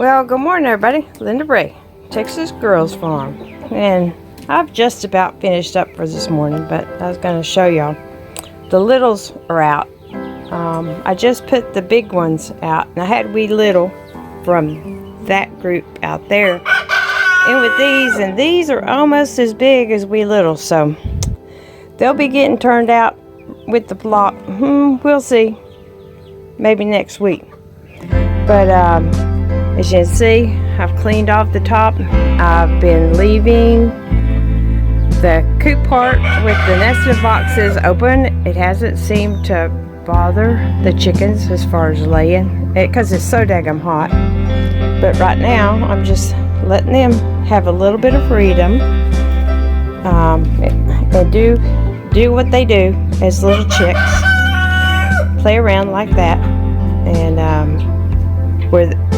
Well, good morning everybody. Linda Bray, Texas Girls Farm. And I've just about finished up for this morning, but I was going to show y'all. The littles are out. I just put the big ones out, and I had wee little from that group out there. And with these, and these are almost as big as wee little, so they'll be getting turned out with the flock. We'll see. Maybe next week. But as you can see, I've cleaned off the top. I've been leaving the coop part with the nested boxes open. It hasn't seemed to bother the chickens as far as laying, because it's so daggum hot. But right now, I'm just letting them have a little bit of freedom and do what they do as little chicks. Play around like that. And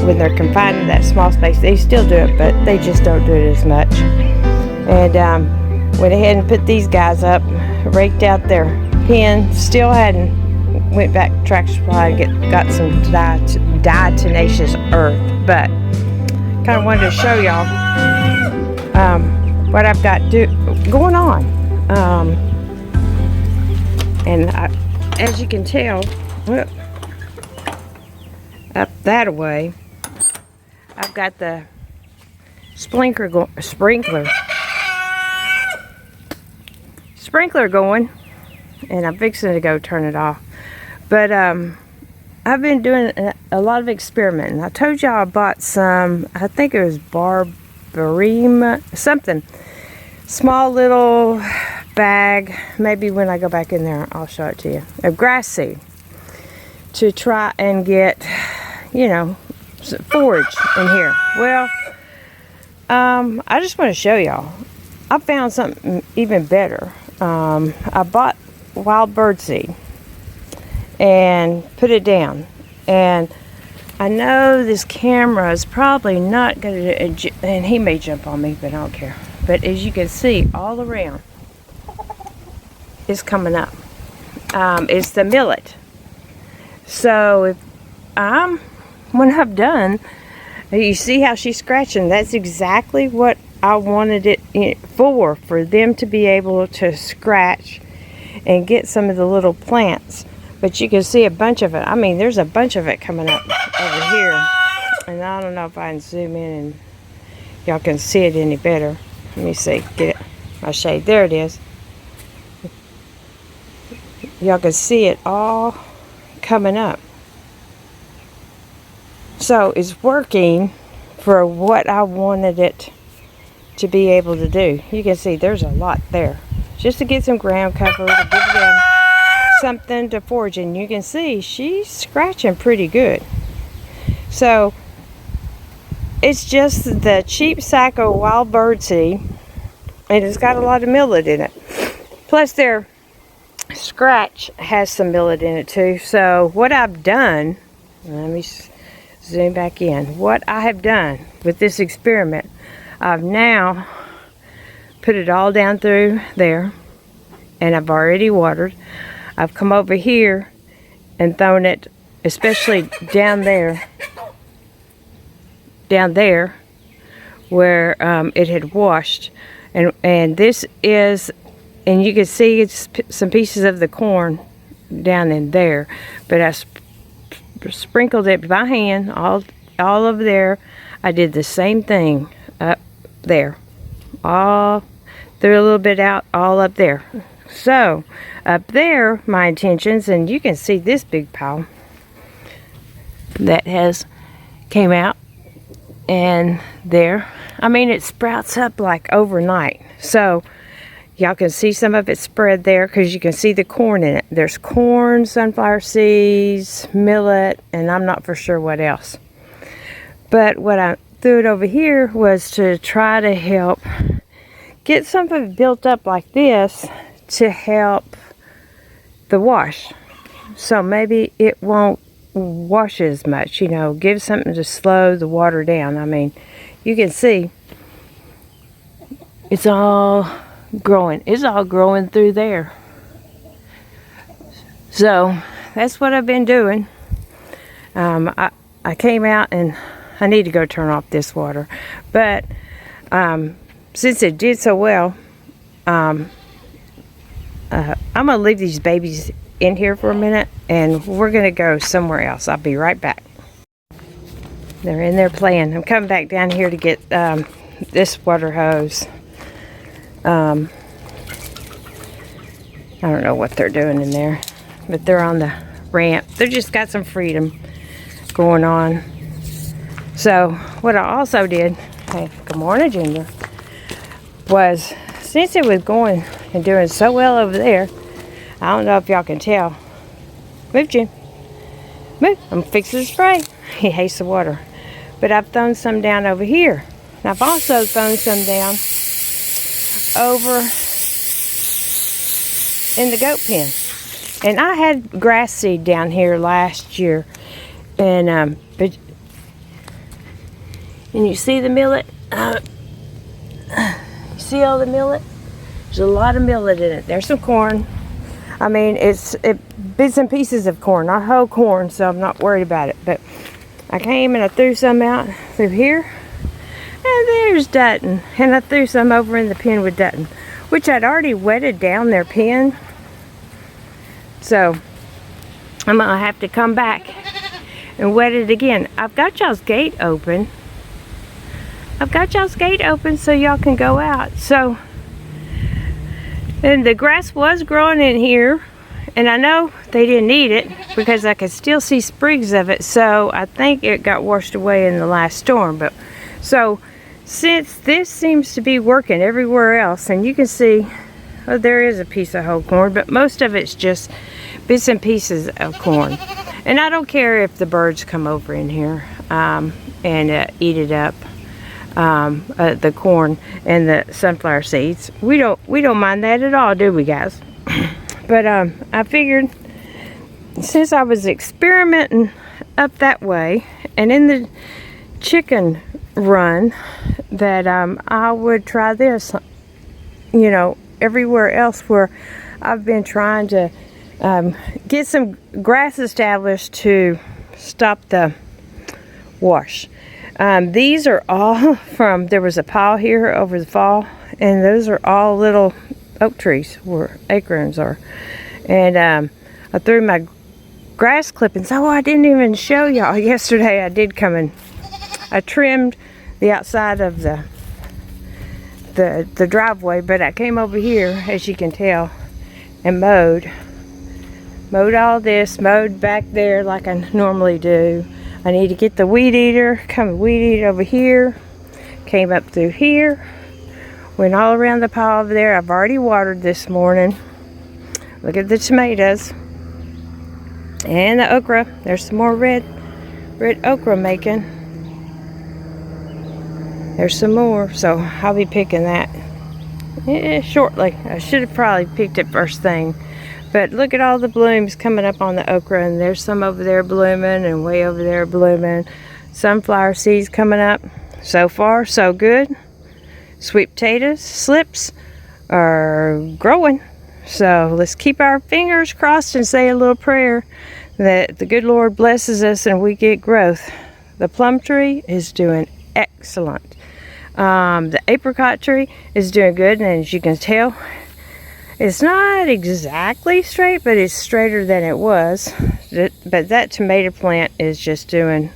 when they're confined to that small space, they still do it, but they just don't do it as much. And went ahead and put these guys up, raked out their pen, still hadn't went back to Tractor Supply and got some diatomaceous earth, but kind of wanted to show y'all what I've got going on. And as you can tell, up that way, I've got the sprinkler going, and I'm fixing to go turn it off. But I've been doing a lot of experimenting. I told y'all I bought some, I think it was barberine, something, small little bag. Maybe when I go back in there, I'll show it to you. Of grass seed to try and get, you know, some forage in here. Well, I just want to show y'all. I found something even better. I bought wild bird seed and put it down. And I know this camera is probably not going to, and he may jump on me, but I don't care. But as you can see, all around is coming up. It's the millet. So when I've done, you see how she's scratching. That's exactly what I wanted it for them to be able to scratch and get some of the little plants. But you can see a bunch of it. I mean, there's a bunch of it coming up over here. And I don't know if I can zoom in and y'all can see it any better. Let me see, get it, my shade. There it is. Y'all can see it all coming up. So it's working for what I wanted it to be able to do. You can see there's a lot there. Just to get some ground cover, to give them something to forage. And you can see she's scratching pretty good. So it's just the cheap sack of wild bird seed, and it's got a lot of millet in it. Plus their scratch has some millet in it too. So what I've done, let me zoom back in. What I have done with this experiment, I've now put it all down through there, and I've already watered. I've come over here and thrown it, especially down there where it had washed, and this is, and you can see it's some pieces of the corn down in there, but I sprinkled it by hand all over there. I did the same thing up there, all threw a little bit out, all up there. So up there, my intentions, and you can see this big pile that has came out, and there, I mean, it sprouts up like overnight. So y'all can see some of it spread there because you can see the corn in it. There's corn, sunflower seeds, millet, and I'm not for sure what else. But what I threw it over here was to try to help get something built up like this to help the wash. So maybe it won't wash as much, you know, give something to slow the water down. I mean, you can see it's all growing. It's all growing through there. So that's what I've been doing. I came out and I need to go turn off this water. But since it did so well, I'm going to leave these babies in here for a minute, and we're going to go somewhere else. I'll be right back. They're in there playing. I'm coming back down here to get this water hose. I don't know what they're doing in there, but they're on the ramp. They just got some freedom going on. So what I also did, hey, good morning, Junior, was since it was going and doing so well over there, I don't know if y'all can tell. Move, Jim. Move. I'm fixing to spray. He hates the water. But I've thrown some down over here. And I've also thrown some down over in the goat pen. And I had grass seed down here last year. And you see the millet? You see all the millet? There's a lot of millet in it. There's some corn. I mean, it's bits and pieces of corn, not whole corn, so I'm not worried about it. But I came and I threw some out through here. And there's Dutton. And I threw some over in the pen with Dutton, which I'd already wetted down their pen. So I'm going to have to come back and wet it again. I've got y'all's gate open. So y'all can go out. So, and the grass was growing in here. And I know they didn't eat it because I could still see sprigs of it. So I think it got washed away in the last storm. But so since this seems to be working everywhere else, and you can see, oh, there is a piece of whole corn, but most of it's just bits and pieces of corn. And I don't care if the birds come over in here and eat it up, the corn and the sunflower seeds. We don't mind that at all, do we, guys? But I figured since I was experimenting up that way and in the chicken run that I would try this, you know, everywhere else where I've been trying to get some grass established to stop the wash. These are all from, there was a pile here over the fall, and those are all little oak trees where acorns are. And I threw my grass clippings. Oh, I didn't even show y'all yesterday. I did come and I trimmed the outside of the driveway, but I came over here, as you can tell, and mowed all this, mowed back there like I normally do. I need to get the weed eater, come weed eat over here, came up through here, went all around the pile over there. I've already watered this morning. Look at the tomatoes and the okra. There's some more red okra making. There's some more, so I'll be picking that shortly. I should have probably picked it first thing. But look at all the blooms coming up on the okra, and there's some over there blooming and way over there blooming. Sunflower seeds coming up. So far, so good. Sweet potatoes, slips are growing. So let's keep our fingers crossed and say a little prayer that the good Lord blesses us and we get growth. The plum tree is doing excellent. The apricot tree is doing good, and as you can tell, it's not exactly straight, but it's straighter than it was. But that tomato plant is just doing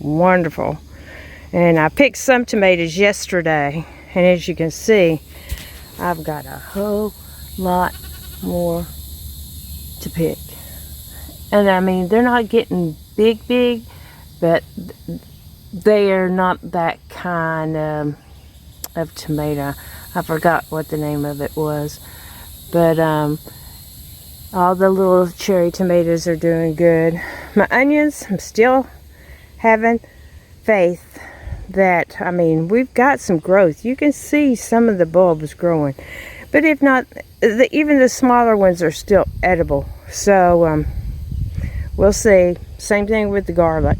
wonderful. And I picked some tomatoes yesterday, and as you can see, I've got a whole lot more to pick. And I mean, they're not getting big, but they are not that kind of tomato. I forgot what the name of it was. But all the little cherry tomatoes are doing good. My onions, I'm still having faith that, I mean, we've got some growth. You can see some of the bulbs growing. But if not, even the smaller ones are still edible. So we'll see. Same thing with the garlic.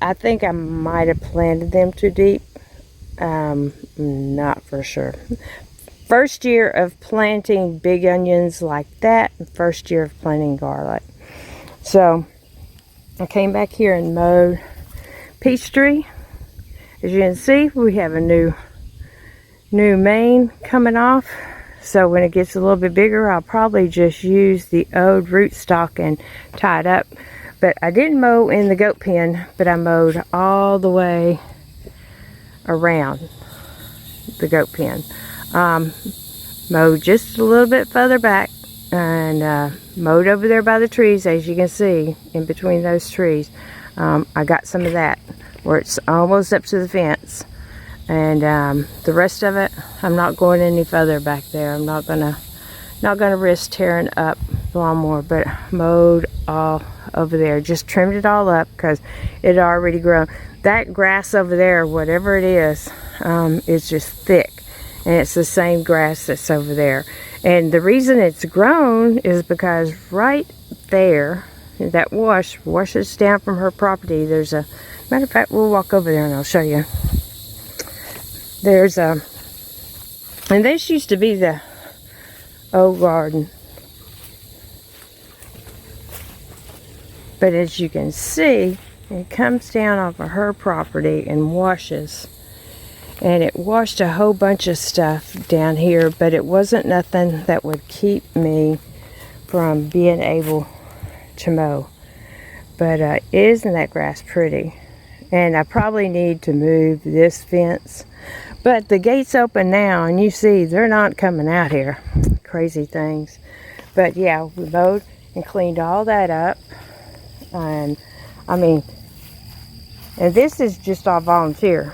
I think I might have planted them too deep. Not for sure. First year of planting big onions like that. First year of planting garlic. So I came back here and mowed. peach tree. As you can see, we have a new main coming off. So when it gets a little bit bigger, I'll probably just use the old rootstock and tie it up. But I didn't mow in the goat pen, but I mowed all the way around the goat pen. Mowed just a little bit further back and mowed over there by the trees, as you can see, in between those trees. I got some of that where it's almost up to the fence. And the rest of it, I'm not going any further back there. I'm not gonna risk tearing up the lawnmower, but mowed all over there. Just trimmed it all up because it had already grown. That grass over there, whatever it is just thick, and it's the same grass that's over there. And the reason it's grown is because right there, that washes down from her property. There's a matter of fact, we'll walk over there and I'll show you. There's and this used to be the old garden, but as you can see, it comes down off of her property and washes, and it washed a whole bunch of stuff down here, but it wasn't nothing that would keep me from being able to mow. But isn't that grass pretty? And I probably need to move this fence. But the gate's open now, and you see they're not coming out here. Crazy things. But yeah, we mowed and cleaned all that up. And I mean, and this is just all volunteer.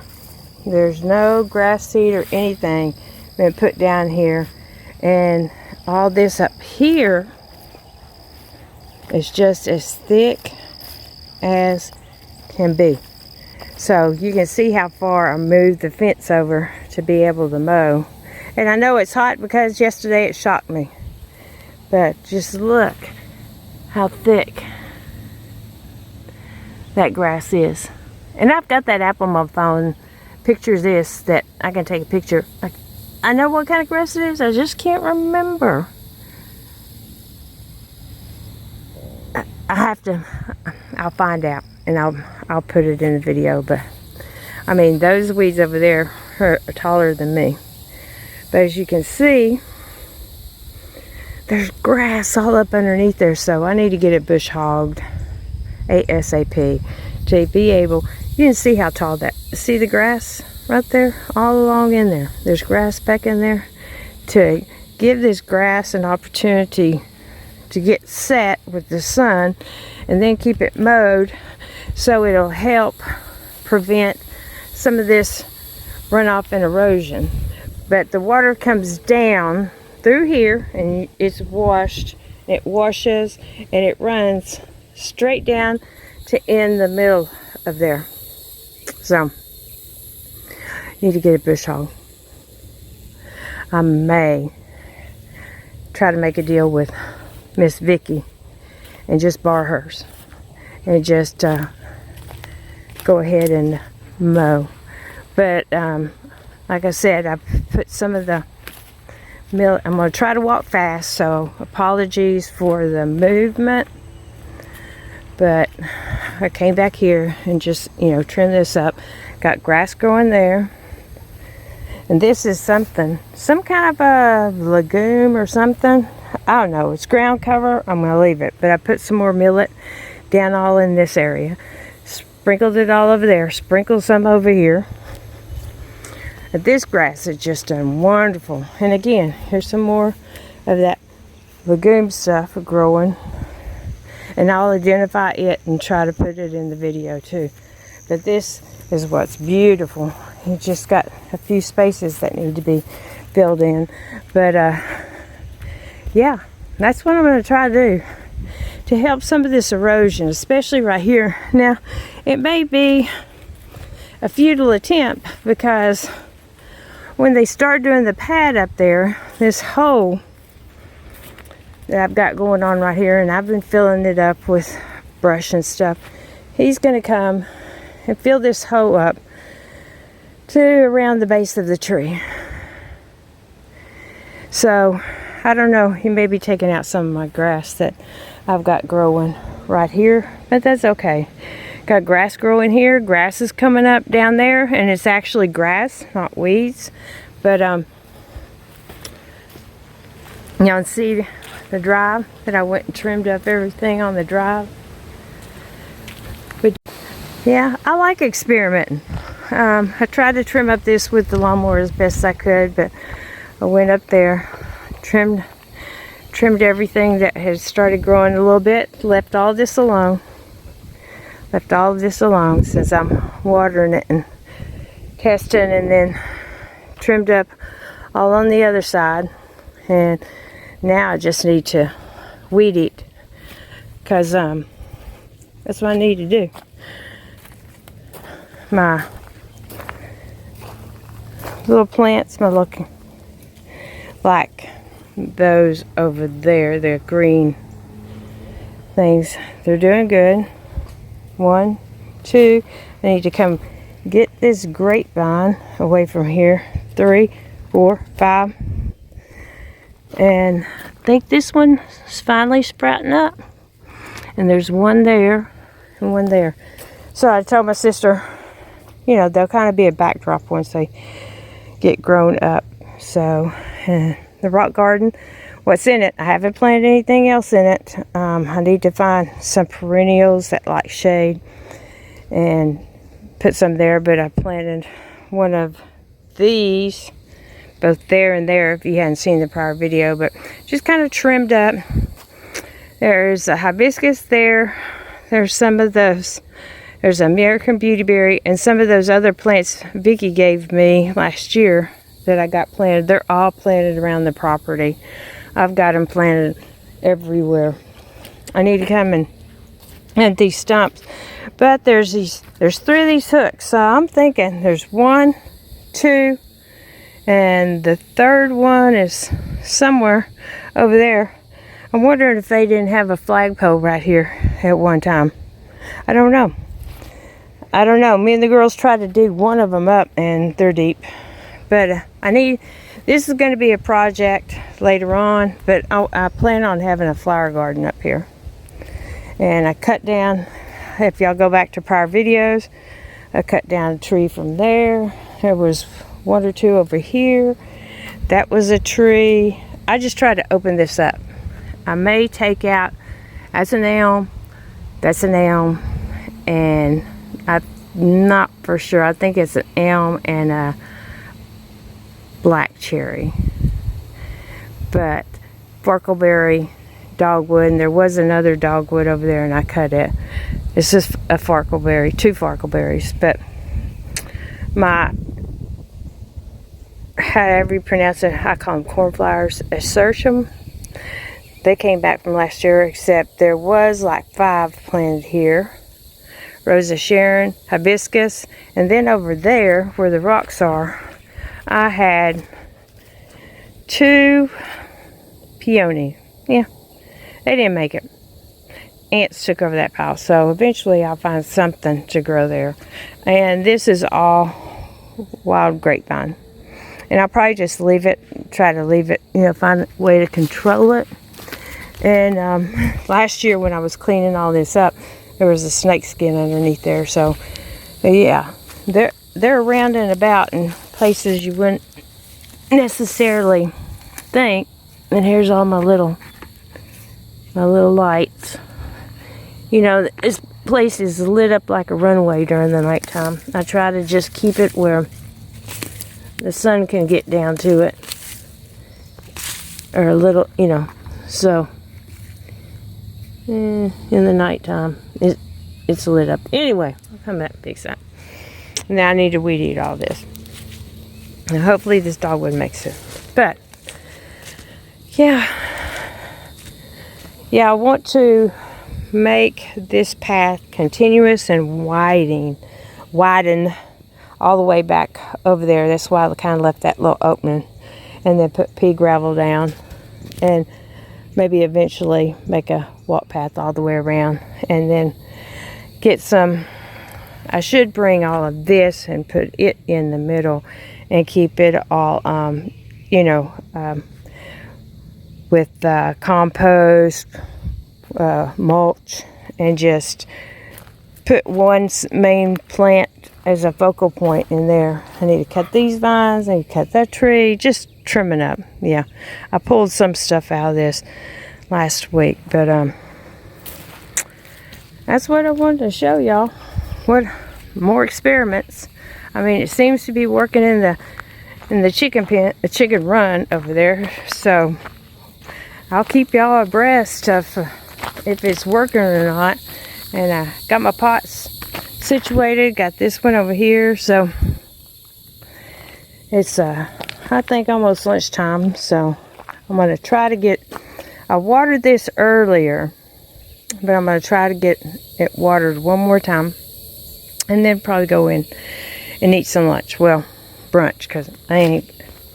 There's no grass seed or anything been put down here. And all this up here is just as thick as can be. So you can see how far I moved the fence over to be able to mow. And I know it's hot because yesterday it shocked me. But just look how thick that grass is. And I've got that app on my phone, Picture This, that I can take a picture. I know what kind of grass it is, I just can't remember. I'll find out. And I'll put it in the video. But I mean, those weeds over there are taller than me. But as you can see, there's grass all up underneath there. So I need to get it bush hogged ASAP to be able. You can see how tall that. See the grass right there, all along in there. There's grass back in there. To give this grass an opportunity to get set with the sun, and then keep it mowed. So it'll help prevent some of this runoff and erosion. But the water comes down through here and it's washed. It washes and it runs straight down to in the middle of there. So, need to get a bush hog. I may try to make a deal with Miss Vicky and just borrow hers. And just go ahead and mow. But like I said, I put some of the millet. I'm going to try to walk fast, so apologies for the movement. But I came back here and just, trim this up. Got grass growing there. And this is some kind of a legume or something. I don't know. It's ground cover. I'm going to leave it. But I put some more millet down all in this area. Sprinkled it all over there. Sprinkled some over here. And this grass is just done wonderful. And again, here's some more of that legume stuff growing. And I'll identify it and try to put it in the video too. But this is what's beautiful. You just got a few spaces that need to be filled in. But yeah, that's what I'm going to try to do to help some of this erosion, especially right here. Now, it may be a futile attempt because when they start doing the pad up there, this hole that I've got going on right here, and I've been filling it up with brush and stuff, he's going to come and fill this hole up to around the base of the tree. So I don't know, he may be taking out some of my grass that I've got growing right here, but that's okay Got grass growing here. Grass is coming up down there, and it's actually grass, not weeds. But y'all can see the drive that I went and trimmed up everything on the drive. But yeah, I like experimenting. I tried to trim up this with the lawnmower as best I could, but I went up there, trimmed everything that had started growing a little bit, left all this alone. Left all of this alone since I'm watering it and testing, and then trimmed up all on the other side. And now I just need to weed eat, because that's what I need to do. My little plants, my looking like those over there, the green things, they're doing good. 1, 2, I need to come get this grapevine away from here. 3, 4, 5, and I think this one is finally sprouting up, and there's one there and one there. So I told my sister, you know, they'll kind of be a backdrop once they get grown up. So the rock garden, what's in it, I haven't planted anything else in it. I need to find some perennials that like shade and put some there, but I planted one of these both there and there, if you hadn't seen the prior video, but just kind of trimmed up. There's a hibiscus there. There's some of those. There's American Beautyberry and some of those other plants Vicky gave me last year that I got planted. They're all planted around the property. I've got them planted everywhere. I need to come and add these stumps, but there's 3 of these hooks. So I'm thinking there's 1, 2, and the third one is somewhere over there. I'm wondering if they didn't have a flagpole right here at one time. I don't know. Me and the girls tried to dig one of them up, and they're deep. But this is going to be a project later on, but I plan on having a flower garden up here. And I cut down, if y'all go back to prior videos, I cut down a tree from there. There was 1 or 2 over here. That was a tree. I just tried to open this up. I may take out, that's an elm, and I'm not for sure. I think it's an elm and a black cherry. But farkleberry, dogwood, and there was another dogwood over there, and I cut it. It's just a farkleberry, 2 farkleberries. But however you pronounce it, I call them cornflowers, Exertium. They came back from last year, except there was like 5 planted here. Rosa Sharon, hibiscus, and then over there where the rocks are, I had 2 peony. Yeah, they didn't make it. Ants took over that pile, so eventually I'll find something to grow there. And this is all wild grapevine. And I'll probably just leave it, try to leave it, find a way to control it. And last year when I was cleaning all this up, there was a snake skin underneath there. So yeah, they're around and about in places you wouldn't necessarily think. And here's all my little lights. This place is lit up like a runway during the nighttime. I try to just keep it where the sun can get down to it, or a little, so in the nighttime it's lit up. Anyway, I'll come back and fix that. Now I need to weed eat all this. Now hopefully this dogwood makes it. But yeah, I want to make this path continuous and widen all the way back over there. That's why I kind of left that little opening, and then put pea gravel down, and maybe eventually make a walk path all the way around, and then get some. I should bring all of this and put it in the middle and keep it all with compost, mulch, and just put one main plant as a focal point in there. I need to cut these vines, I need to cut that tree, just trimming up. Yeah, I pulled some stuff out of this last week, but that's what I wanted to show y'all. What more experiments. I mean, it seems to be working in the chicken pen, the chicken run over there. So I'll keep y'all abreast of if it's working or not. And I got my pots situated. Got this one over here. So it's I think almost lunchtime. So I'm gonna try to get. I watered this earlier, but I'm gonna try to get it watered one more time, and then probably go in and eat some lunch. Well, brunch, because I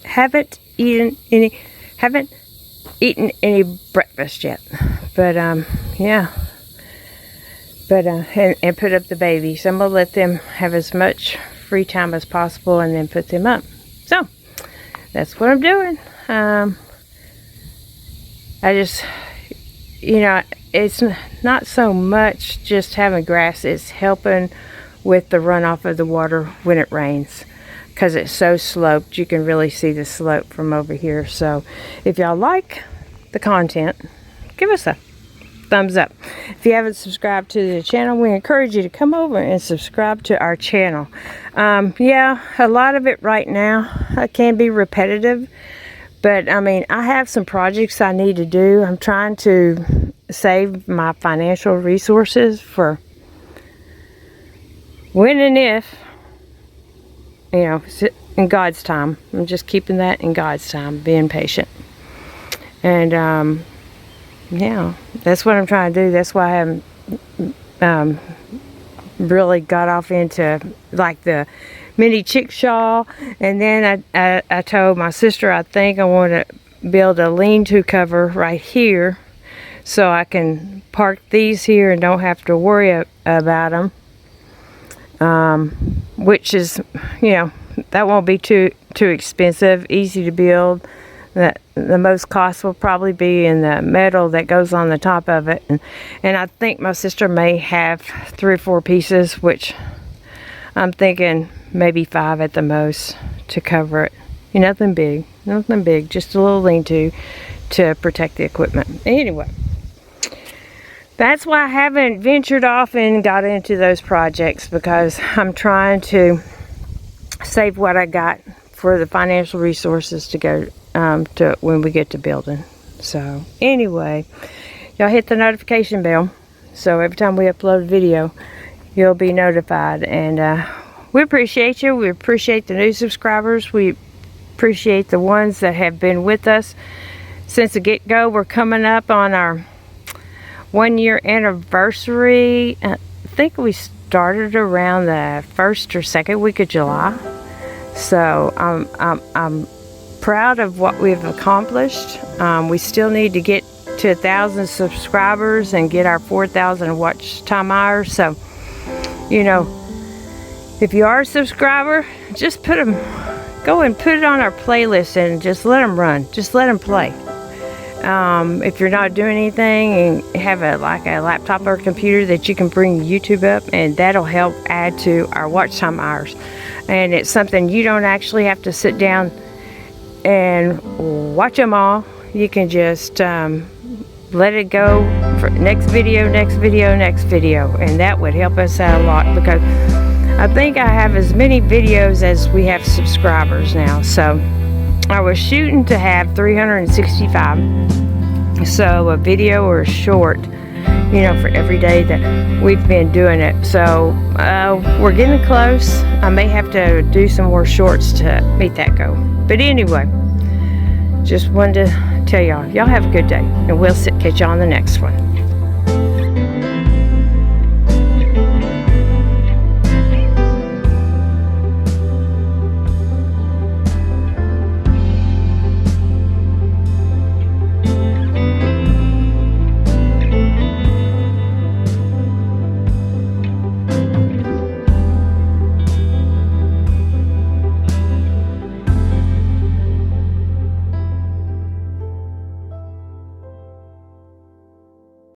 haven't eaten any breakfast yet. But yeah. But and put up the babies. I'm gonna let them have as much free time as possible, and then put them up. So that's what I'm doing. I just, you know, it's not so much just having grass. It's helping with the runoff of the water when it rains, because it's so sloped. You can really see the slope from over here. So if y'all like the content, give us a thumbs up. If you haven't subscribed to the channel, we encourage you to come over and subscribe to our channel. Yeah, a lot of it right now can be repetitive, but I mean, I have some projects I need to do. I'm trying to save my financial resources for when and if, you know, in God's time. I'm just keeping that in God's time, being patient. And yeah, that's what I'm trying to do. That's why I haven't really got off into like the mini chickshaw. And then I told my sister I think I want to build a lean-to cover right here, so I can park these here and don't have to worry about them. Which is, you know, that won't be too expensive, easy to build. The most cost will probably be in the metal that goes on the top of it, and I think my sister may have 3 or 4 pieces, which I'm thinking maybe 5 at the most to cover it. Nothing big, just a little lean-to to protect the equipment. Anyway, that's why I haven't ventured off and got into those projects, because I'm trying to save what I got for the financial resources to go to when we get to building. So anyway, y'all hit the notification bell, so every time we upload a video, you'll be notified. And we appreciate you. We appreciate the new subscribers. We appreciate the ones that have been with us since the get-go. We're coming up on our 1-year anniversary. I think we started around the 1st or 2nd week of July. So I'm proud of what we've accomplished. We still need to get to 1,000 subscribers and get our 4,000 watch time hours. So, you know, if you are a subscriber, just go and put it on our playlist and just let them run. Just let them play. If you're not doing anything and have a laptop or a computer that you can bring YouTube up, and that'll help add to our watch time hours. And it's something you don't actually have to sit down and watch them all. You can just let it go for next video, and that would help us out a lot, because I think I have as many videos as we have subscribers now. So I was shooting to have 365, so a video or a short, you know, for every day that we've been doing it. So we're getting close. I may have to do some more shorts to meet that goal. But anyway, just wanted to tell y'all have a good day, and we'll catch you on the next one.